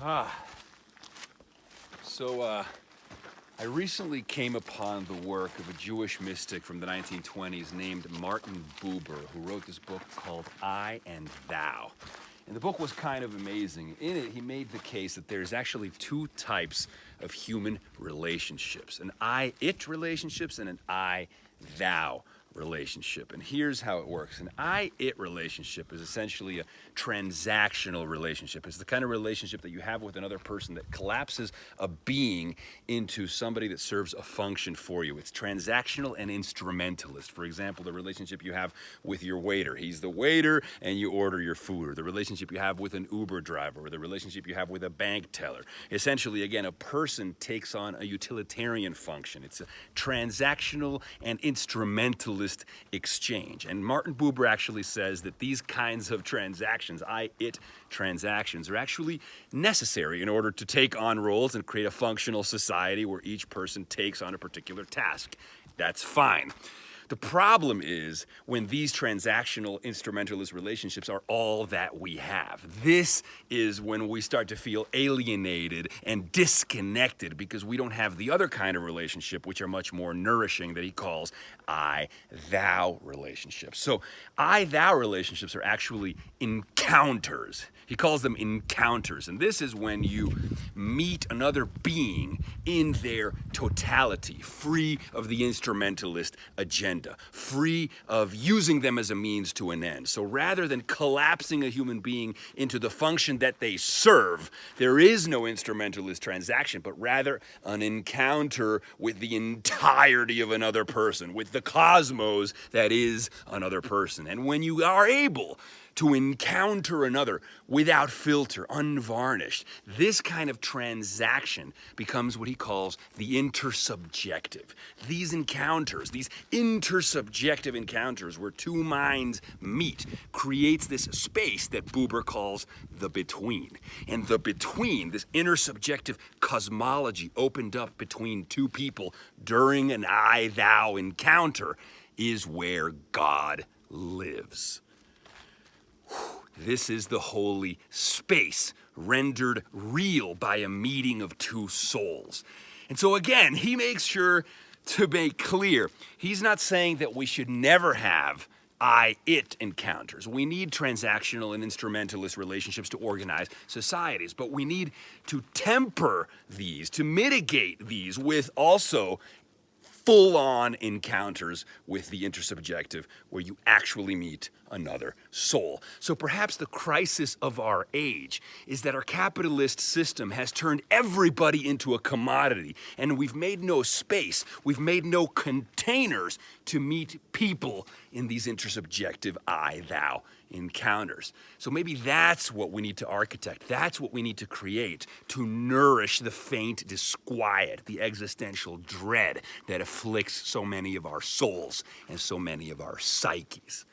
I recently came upon the work of a Jewish mystic from the 1920s named Martin Buber, who wrote this book called I and Thou. And the book was kind of amazing. In it, he made the case that there's actually two types of human relationships, an I-it relationships and an I-thou relationship. And here's how it works. An I-it relationship is essentially a transactional relationship. It's the kind of relationship that you have with another person that collapses a being into somebody that serves a function for you. It's transactional and instrumentalist. For example, the relationship you have with your waiter. He's the waiter and you order your food. Or the relationship you have with an Uber driver, or the relationship you have with a bank teller. Essentially, again, a person takes on a utilitarian function. It's a transactional and instrumentalist exchange. And Martin Buber actually says that these kinds of transactions, I-it transactions, are actually necessary in order to take on roles and create a functional society where each person takes on a particular task. That's fine. The problem is when these transactional instrumentalist relationships are all that we have. This is when we start to feel alienated and disconnected because we don't have the other kind of relationship, which are much more nourishing, that he calls I-thou relationships. So I-thou relationships are actually encounters. He calls them encounters. And this is when you meet another being in their totality, free of the instrumentalist agenda, free of using them as a means to an end. So rather than collapsing a human being into the function that they serve, there is no instrumentalist transaction, but rather an encounter with the entirety of another person, with the cosmos that is another person. And when you are able to encounter another without filter, unvarnished, this kind of transaction becomes what he calls the intersubjective. These encounters, these intersubjective encounters where two minds meet, creates this space that Buber calls the between. And the between, this intersubjective cosmology opened up between two people during an I-thou encounter, is where God lives. This is the holy space rendered real by a meeting of two souls. And so again, he makes sure to make clear, he's not saying that we should never have I-it encounters. We need transactional and instrumentalist relationships to organize societies, but we need to temper these, to mitigate these with also full-on encounters with the intersubjective where you actually meet another soul. So perhaps the crisis of our age is that our capitalist system has turned everybody into a commodity, and we've made no space, we've made no containers to meet people in these intersubjective I-thou encounters. So maybe that's what we need to architect. That's what we need to create to nourish the faint disquiet, the existential dread that afflicts so many of our souls and so many of our psyches.